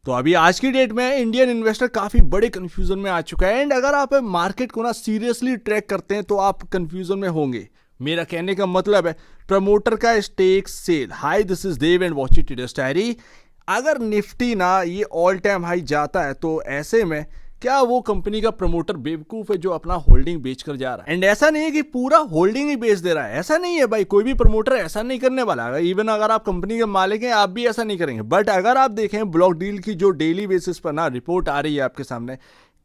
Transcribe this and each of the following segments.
तो अभी आज की डेट में इंडियन इन्वेस्टर काफी बड़े कंफ्यूजन में आ चुका है। एंड अगर आप मार्केट को ना सीरियसली ट्रैक करते हैं तो आप कंफ्यूजन में होंगे। मेरा कहने का मतलब है प्रमोटर का stake sale. Hi, this is Dev and watch it diary. अगर निफ्टी ना ये ऑल टाइम हाई जाता है तो ऐसे में क्या वो कंपनी का प्रमोटर बेवकूफ है जो अपना होल्डिंग बेचकर जा रहा है? एंड ऐसा नहीं है कि पूरा होल्डिंग ही बेच दे रहा है, ऐसा नहीं है भाई। कोई भी प्रमोटर ऐसा नहीं करने वाला है। इवन अगर आप कंपनी के मालिक हैं आप भी ऐसा नहीं करेंगे। बट अगर आप देखें ब्लॉक डील की जो डेली बेसिस पर ना रिपोर्ट आ रही है आपके सामने,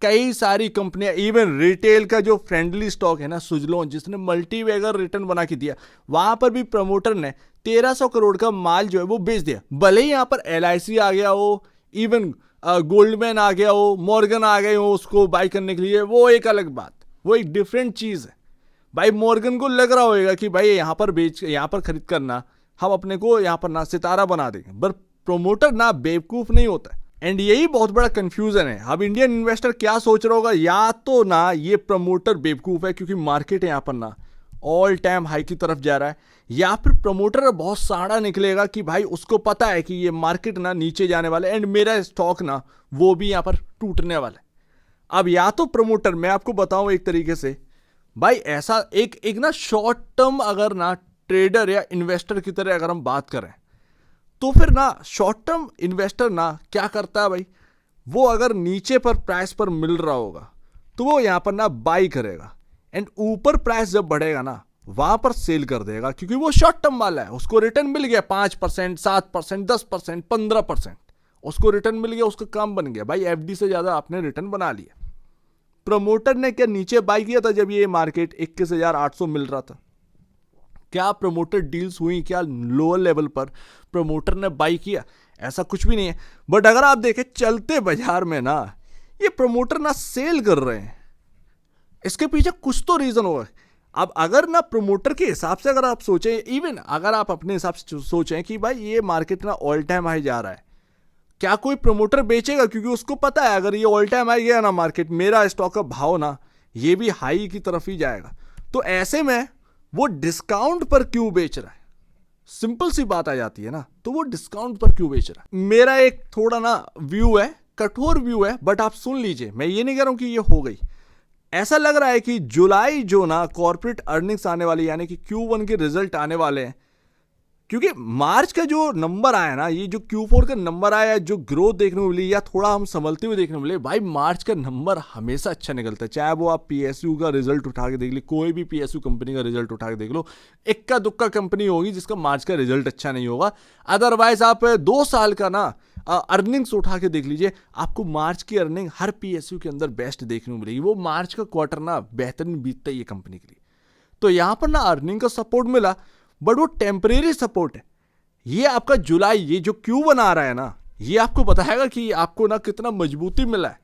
कई सारी कंपनियां, इवन रिटेल का जो फ्रेंडली स्टॉक है ना सुजलोन, जिसने मल्टीबैगर रिटर्न बना के दिया, वहां पर भी प्रमोटर ने 1300 करोड़ का माल जो है वो बेच दिया। भले ही यहां पर LIC आ गया हो, इवन गोल्डमैन आ गया हो, मॉर्गन आ गए हो उसको बाई करने के लिए, वो एक अलग बात, वो एक डिफरेंट चीज है। भाई मॉर्गन को लग रहा होगा कि भाई यहाँ पर खरीद करना हम अपने को यहाँ पर ना सितारा बना देंगे, पर प्रोमोटर ना बेवकूफ नहीं होता। एंड यही बहुत बड़ा कंफ्यूजन है। अब इंडियन इन्वेस्टर क्या सोच रहा होगा, या तो ना ये प्रमोटर बेवकूफ है क्योंकि मार्केट यहाँ पर ना ऑल टाइम हाई की तरफ जा रहा है, या फिर प्रमोटर बहुत साड़ा निकलेगा कि भाई उसको पता है कि ये मार्केट ना नीचे जाने वाला है एंड मेरा स्टॉक ना वो भी यहाँ पर टूटने वाला है। अब या तो प्रमोटर, मैं आपको बताऊं एक तरीके से भाई, ऐसा एक ना शॉर्ट टर्म अगर ना ट्रेडर या इन्वेस्टर की तरह अगर हम बात करें तो फिर ना शॉर्ट टर्म इन्वेस्टर ना क्या करता है भाई, वो अगर नीचे पर प्राइस पर मिल रहा होगा तो वो यहाँ पर ना बाई करेगा, एंड ऊपर प्राइस जब बढ़ेगा ना वहां पर सेल कर देगा, क्योंकि वो शॉर्ट टर्म वाला है। उसको रिटर्न मिल गया 5%, 7%, 10%, 15%, उसको रिटर्न मिल गया, उसका काम बन गया। भाई FD से ज्यादा आपने रिटर्न बना लिया। प्रमोटर ने क्या नीचे बाई किया था जब ये मार्केट 21,800 मिल रहा था? क्या प्रमोटर डील्स हुई? क्या लोअर लेवल पर प्रमोटर ने बाई किया? ऐसा कुछ भी नहीं है। बट अगर आप देखें चलते बाजार में ना ये प्रमोटर ना सेल कर रहे हैं, इसके पीछे कुछ तो रीजन होगा। अब अगर ना प्रमोटर के हिसाब से अगर आप सोचें, इवन अगर आप अपने हिसाब से सोचें कि भाई ये मार्केट ना ऑल टाइम हाई जा रहा है, क्या कोई प्रमोटर बेचेगा? क्योंकि उसको पता है अगर ये ऑल टाइम हाई गया ना मार्केट, मेरा स्टॉक का भाव ना ये भी हाई की तरफ ही जाएगा। तो ऐसे में वो डिस्काउंट पर क्यों बेच रहा है? सिंपल सी बात आ जाती है ना, तो वो डिस्काउंट पर क्यों बेच रहा है? मेरा एक थोड़ा ना व्यू है, कठोर व्यू है, बट आप सुन लीजिए। मैं ये नहीं कह रहा हूं कि ये हो गई। ऐसा लग रहा है कि जुलाई जो ना कॉर्पोरेट अर्निंग्स आने वाली, यानी कि Q1 के रिजल्ट आने वाले हैं, क्योंकि मार्च का जो नंबर आया ना, ये जो Q4 का नंबर आया, जो ग्रोथ देखने को मिली या थोड़ा हम संभलते हुए देखने को मिले, भाई मार्च का नंबर हमेशा अच्छा निकलता है। चाहे वो आप PSU का रिजल्ट उठा के देख ली, कोई भी PSU कंपनी का रिजल्ट उठा के देख लो, इक्का दुक्का कंपनी होगी जिसका मार्च का रिजल्ट अच्छा नहीं होगा। अदरवाइज आप 2 साल का ना अर्निंग्स उठा के देख लीजिए, आपको मार्च की अर्निंग हर PSU के अंदर बेस्ट देखने को मिलेगी। वो मार्च का क्वार्टर ना बेहतरीन बीतता है ये कंपनी के लिए। तो यहां पर ना अर्निंग का सपोर्ट मिला, बट वो टेम्परेरी सपोर्ट है। ये आपका जुलाई, ये जो Q1 आ रहा है ना, ये आपको बताएगा कि आपको ना कितना मजबूती मिला है।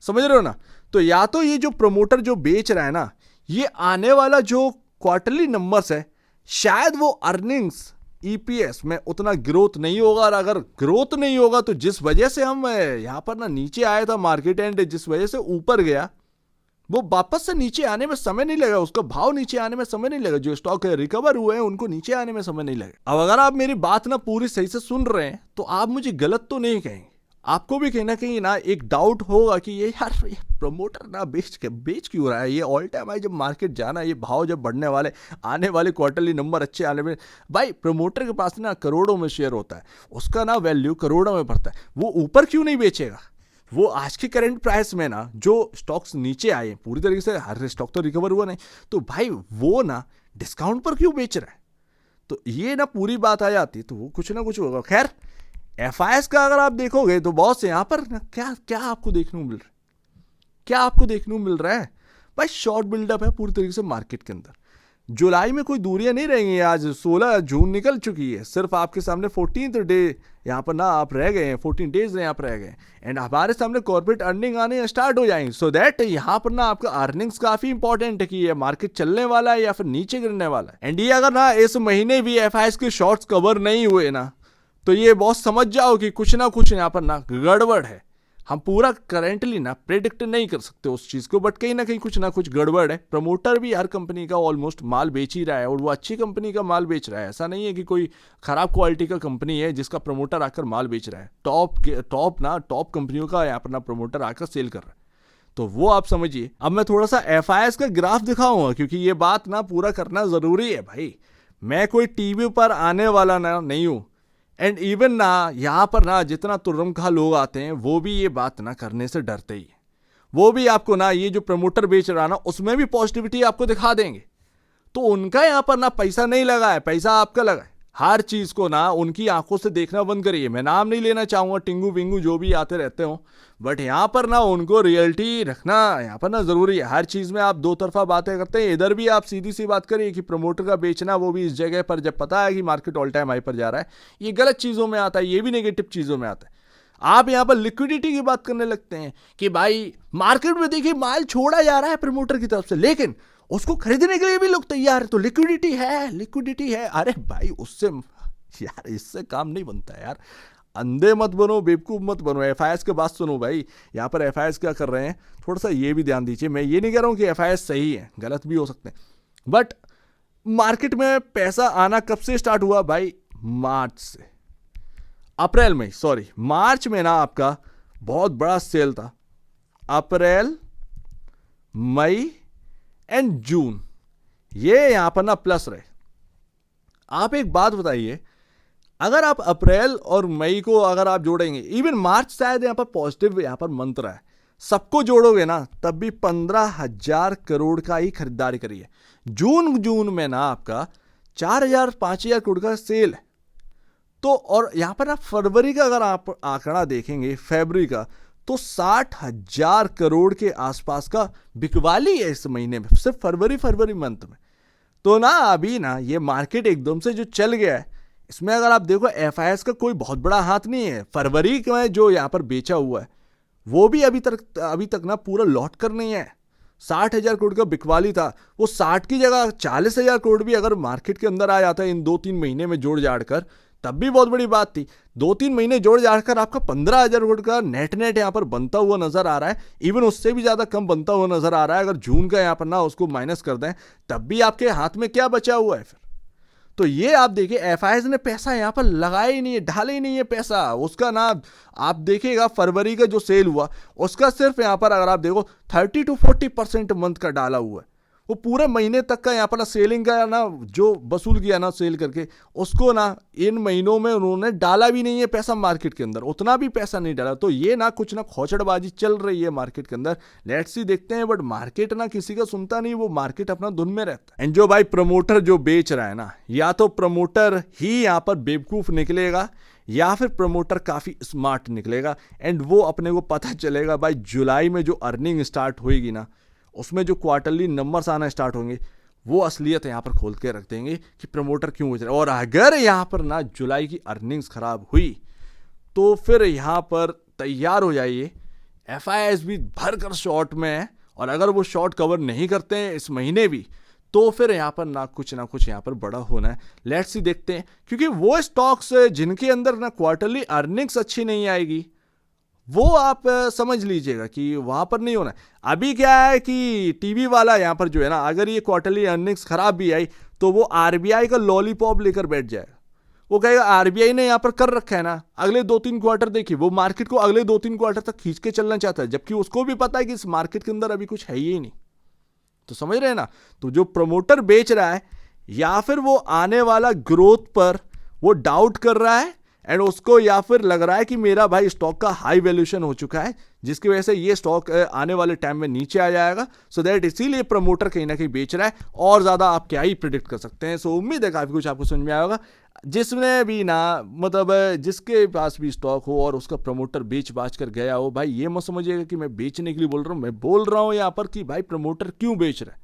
समझ रहे हो ना? तो या तो ये जो प्रमोटर जो बेच रहा है ना, ये आने वाला जो क्वार्टरली नंबर्स है, शायद वो अर्निंग्स EPS में उतना ग्रोथ नहीं होगा। और अगर ग्रोथ नहीं होगा तो जिस वजह से हम यहां पर ना नीचे आया था मार्केट, एंड जिस वजह से ऊपर गया, वो वापस से नीचे आने में समय नहीं लगा, उसका भाव नीचे आने में समय नहीं लगा। जो स्टॉक रिकवर हुए हैं उनको नीचे आने में समय नहीं लगा। अब अगर आप मेरी बात ना पूरी सही से सुन रहे हैं तो आप मुझे गलत तो नहीं कहेंगे। आपको भी कहीं ना कहीं ना एक डाउट होगा कि ये यार ये प्रमोटर ना बेच क्यों रहा है? ये ऑल टाइम हाई जब मार्केट जाना, ये भाव जब बढ़ने वाले, आने वाले क्वार्टरली नंबर अच्छे आने में, भाई प्रमोटर के पास ना करोड़ों में शेयर होता है, उसका ना वैल्यू करोड़ों में बढ़ता है, वो ऊपर क्यों नहीं बेचेगा? वो आज के करंट प्राइस में ना जो स्टॉक्स नीचे आए, पूरी तरीके से हर स्टॉक तो रिकवर हुआ नहीं, तो भाई वो ना डिस्काउंट पर क्यों बेच रहा है? तो ये ना पूरी बात आ जाती, तो वो कुछ ना कुछ होगा। खैर FIS का अगर आप देखोगे तो बहुत से यहाँ पर ना क्या क्या आपको देखने को मिल रहा है? क्या आपको देखने को मिल रहा है? भाई शॉर्ट बिल्डअप है पूरी तरीके से मार्केट के अंदर। जुलाई में कोई दूरियां नहीं रहेंगी। आज 16 जून निकल चुकी है, सिर्फ आपके सामने 14th डे यहाँ पर ना आप रह गए हैं, 14 डेज यहाँ पर रह गए, एंड हमारे सामने कॉर्पोरेट अर्निंग आने स्टार्ट हो जाएंगे। सो दैट यहाँ पर ना आपका अर्निंग्स काफी इंपॉर्टेंट है कि ये मार्केट चलने वाला है या फिर नीचे गिरने वाला है। एंड ये अगर ना इस महीने भी FIS के शॉर्ट्स कवर नहीं हुए ना, तो ये बहुत समझ जाओ कि कुछ ना कुछ यहाँ पर ना गड़बड़ है। हम पूरा करेंटली ना प्रेडिक्ट नहीं कर सकते उस चीज़ को, बट कहीं ना कुछ गड़बड़ है। प्रमोटर भी हर कंपनी का ऑलमोस्ट माल बेच ही रहा है, और वो अच्छी कंपनी का माल बेच रहा है। ऐसा नहीं है कि कोई खराब क्वालिटी का कंपनी है जिसका प्रमोटर आकर माल बेच रहा है। टॉप कंपनियों का यहाँ पर ना प्रमोटर आकर सेल कर रहा है, तो वो आप समझिए। अब मैं थोड़ा सा FIS का ग्राफ दिखाऊंगा, क्योंकि ये बात ना पूरा करना ज़रूरी है भाई। मैं कोई टीवी पर आने वाला ना नहीं हूँ, एंड इवन ना यहाँ पर ना जितना तुर्रमखा लोग आते हैं वो भी ये बात ना करने से डरते ही। वो भी आपको ना ये जो प्रमोटर बेच रहा ना उसमें भी पॉजिटिविटी आपको दिखा देंगे। तो उनका यहाँ पर ना पैसा नहीं लगा है, पैसा आपका लगा है। हर चीज़ को ना उनकी आंखों से देखना बंद करिए। मैं नाम नहीं लेना चाहूँगा, टिंगू विंगू जो भी आते रहते हो, बट यहाँ पर ना उनको रियलिटी रखना यहाँ पर ना ज़रूरी है। हर चीज़ में आप दो तरफा बातें करते हैं। इधर भी आप सीधी सी बात करिए कि प्रमोटर का बेचना, वो भी इस जगह पर जब पता है कि मार्केट ऑल टाइम हाई पर जा रहा है, ये गलत चीज़ों में आता है, ये भी नेगेटिव चीज़ों में आता है। आप यहाँ पर लिक्विडिटी की बात करने लगते हैं कि भाई मार्केट में देखिए माल छोड़ा जा रहा है प्रमोटर की तरफ से, लेकिन उसको खरीदने के लिए भी लोग तैयार है, तो लिक्विडिटी है। अरे भाई उससे यार इससे काम नहीं बनता है यार। अंधे मत बनो, बेवकूफ़ मत बनो। FIS की बात सुनो भाई। यहाँ पर FIS क्या कर रहे हैं, थोड़ा सा ये भी ध्यान दीजिए। मैं ये नहीं कह रहा हूँ कि FIS सही है, गलत भी हो सकते हैं, बट मार्केट में पैसा आना कब से स्टार्ट हुआ भाई? मार्च में ना आपका बहुत बड़ा सेल था। अप्रैल, मई एंड जून, ये यहां पर ना प्लस रहे। आप एक बात बताइए, अगर आप अप्रैल और मई को अगर आप जोड़ेंगे, इवन मार्च शायद यहां पर पॉजिटिव यहां पर मंत्र है, सबको जोड़ोगे ना तब भी 15,000 करोड़ का ही खरीदारी करी है। जून में ना आपका 4,000 5,000 करोड़ का सेल है। तो और यहां पर ना फरवरी का अगर आप आंकड़ा देखेंगे, फरवरी का, तो 60,000 करोड़ के आसपास का बिकवाली है इस महीने में, सिर्फ फरवरी मंथ में। तो ना अभी ना ये मार्केट एकदम से जो चल गया है, इसमें अगर आप देखो FIS का कोई बहुत बड़ा हाथ नहीं है। फरवरी में जो यहाँ पर बेचा हुआ है वो भी अभी तक ना पूरा लौट कर नहीं है। 60,000 करोड़ का बिकवाली था, वो 60 की जगह 40,000 करोड़ भी अगर मार्केट के अंदर आ जाता है इन 2-3 महीने में जोड़ जाड़ कर, तब भी बहुत बड़ी बात थी। 2-3 महीने जोड़ जाकर आपका 15,000 करोड़ का नेट यहाँ पर बनता हुआ नजर आ रहा है। इवन उससे भी ज्यादा कम बनता हुआ नजर आ रहा है। अगर जून का यहाँ पर ना उसको माइनस कर दें, तब भी आपके हाथ में क्या बचा हुआ है फिर? तो ये आप देखिए FIS ने पैसा यहाँ पर लगाया ही नहीं है, ढाले ही नहीं है पैसा उसका ना। आप देखिएगा फरवरी का जो सेल हुआ उसका सिर्फ यहाँ पर अगर आप देखो 30 to 40% मंथ का डाला हुआ है। वो पूरे महीने तक का यहाँ पर ना सेलिंग का ना जो वसूल किया ना सेल करके, उसको ना इन महीनों में उन्होंने डाला भी नहीं है पैसा मार्केट के अंदर, उतना भी पैसा नहीं डाला। तो ये ना कुछ ना खोचड़बाजी चल रही है मार्केट के अंदर। लेट्स सी देखते हैं, बट मार्केट ना किसी का सुनता नहीं, वो मार्केट अपना धुन में रहता है। एंड जो भाई प्रमोटर जो बेच रहा है ना, या तो प्रमोटर ही यहाँ पर बेवकूफ निकलेगा या फिर प्रमोटर काफी स्मार्ट निकलेगा। एंड वो अपने को पता चलेगा भाई जुलाई में जो अर्निंग स्टार्ट होएगी ना, उसमें जो क्वार्टरली नंबर्स आना स्टार्ट होंगे, वो असलियत यहाँ पर खोल के रख देंगे कि प्रमोटर क्यों बेच रहा है। और अगर यहाँ पर ना जुलाई की अर्निंग्स खराब हुई तो फिर यहाँ पर तैयार हो जाइए, FIS भी भरकर शॉर्ट में है। और अगर वो शॉर्ट कवर नहीं करते हैं इस महीने भी, तो फिर यहाँ पर ना कुछ यहाँ पर बड़ा होना है। लेट्स सी देखते हैं, क्योंकि वो स्टॉक्स जिनके अंदर ना क्वार्टरली अर्निंग्स अच्छी नहीं आएगी, वो आप समझ लीजिएगा कि वहां पर नहीं होना है। अभी क्या है कि टीवी वाला यहाँ पर जो है ना, अगर ये क्वार्टरली अर्निंग्स खराब भी आई तो वो RBI का लॉलीपॉप लेकर बैठ जाएगा। वो कहेगा RBI ने यहाँ पर कर रखा है ना, अगले 2-3 क्वार्टर देखिए, वो मार्केट को अगले 2-3 क्वार्टर तक खींच के चलना चाहता है, जबकि उसको भी पता है कि इस मार्केट के अंदर अभी कुछ है ही नहीं। तो समझ रहे हैं ना? तो जो प्रमोटर बेच रहा है, या फिर वो आने वाला ग्रोथ पर वो डाउट कर रहा है, एंड उसको या फिर लग रहा है कि मेरा भाई स्टॉक का हाई वैल्यूएशन हो चुका है, जिसकी वजह से ये स्टॉक आने वाले टाइम में नीचे आ जाएगा, सो दैट इसीलिए प्रमोटर कहीं ना कहीं बेच रहा है। और ज्यादा आप क्या ही प्रिडिक्ट कर सकते हैं। सो उम्मीद है काफी कुछ आपको समझ में आया होगा। जिसने भी ना मतलब जिसके पास भी स्टॉक हो और उसका प्रमोटर बेच बाच कर गया हो, भाई ये मत समझिएगा कि मैं बेचने के लिए बोल रहा हूँ। मैं बोल रहा हूँ यहाँ पर कि भाई प्रमोटर क्यों बेच रहा है,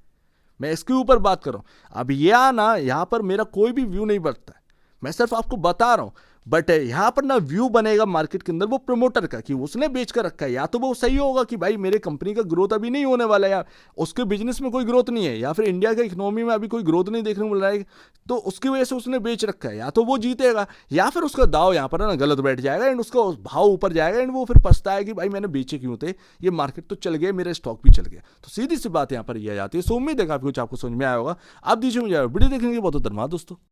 मैं इसके ऊपर बात कर रहा हूँ। अब यह ना यहाँ पर मेरा कोई भी व्यू नहीं बढ़ता है, मैं सिर्फ आपको बता रहा हूँ। बट यहाँ पर ना व्यू बनेगा मार्केट के अंदर वो प्रमोटर का कि उसने बेच कर रखा है। या तो वो सही होगा कि भाई मेरे कंपनी का ग्रोथ अभी नहीं होने वाला है, या उसके बिजनेस में कोई ग्रोथ नहीं है, या फिर इंडिया के इकोनॉमी में अभी कोई ग्रोथ नहीं देखने को मिल रहा है, तो उसकी वजह से उसने बेच रखा है। या तो वो जीतेगा, या फिर उसका दाव यहाँ पर ना गलत बैठ जाएगा एंड उसका भाव ऊपर जाएगा एंड वो फिर पछता है कि भाई मैंने बेचे क्यों थे, ये मार्केट तो चल गया, मेरा स्टॉक भी चल गया। तो सीधी सी बात यहाँ पर यह आ जाती है। सो उम्मीद है काफी कुछ आपको समझ में आया होगा। आप दीजिए मुझे वीडियो देखने के लिए बहुत धन्यवाद दोस्तों।